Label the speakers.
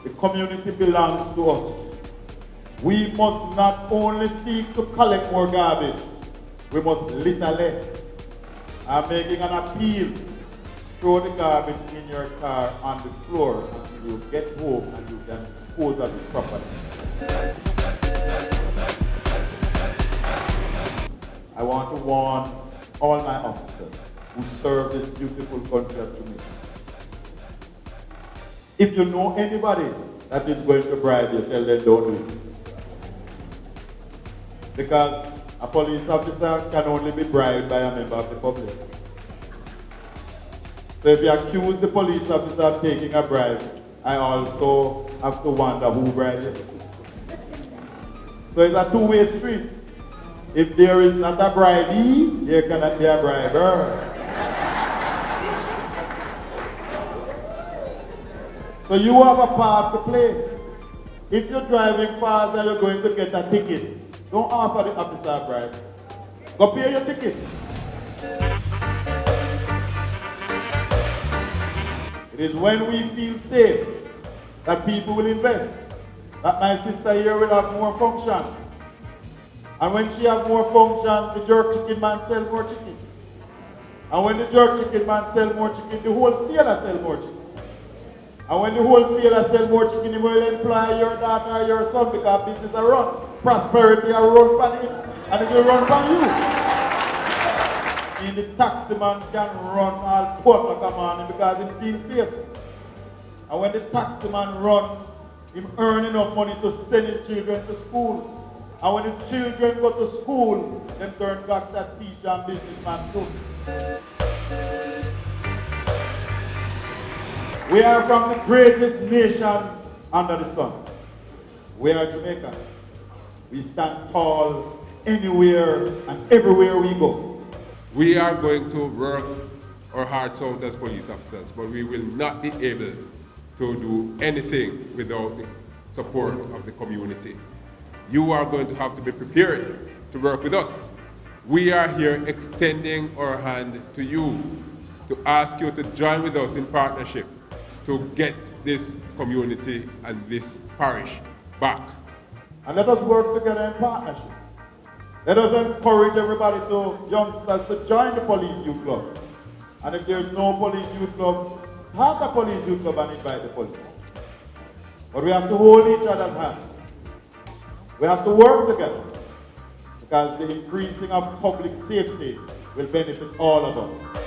Speaker 1: The community belongs to us. We must not only seek to collect more garbage, we must litter less. I'm making an appeal. Throw the garbage in your car on the floor until you get home and you can dispose of it properly. I want to warn all my officers who serve this beautiful country to me. If you know anybody that is going to bribe you, tell them don't do it. Because a police officer can only be bribed by a member of the public. So if you accuse the police officer of taking a bribe, I also have to wonder who bribed you. So it's a two-way street. If there is not a bribee, there cannot be a briber. So you have a part to play. If you're driving fast and you're going to get a ticket, don't offer the officer a bribe. Go pay your ticket. It is when we feel safe that people will invest. That my sister here will have more functions. And when she has more functions, the jerk chicken man sell more chicken. And when the jerk chicken man sell more chicken, the wholesaler sell more chicken. And when the wholesaler sell more chicken, he will employ your daughter or your son because business are run. Prosperity are run for him, and it will run for you. And the taxi man can run all 4 o'clock a morning because he feels safe. And when the taxi man runs, he earn enough money to send his children to school. And when his children go to school, they turn back to teacher and businessman too. We are from the greatest nation under the sun. We are Jamaica. We stand tall anywhere and everywhere we go.
Speaker 2: We are going to work our hearts out as police officers, but we will not be able to do anything without the support of the community. You are going to have to be prepared to work with us. We are here extending our hand to you to ask you to join with us in partnership to get this community and this parish back.
Speaker 1: And let us work together in partnership. Let us encourage everybody youngsters to join the police youth club. And if there's no police youth club, start a police youth club and invite the police. But we have to hold each other's hands. We have to work together because the increasing of public safety will benefit all of us.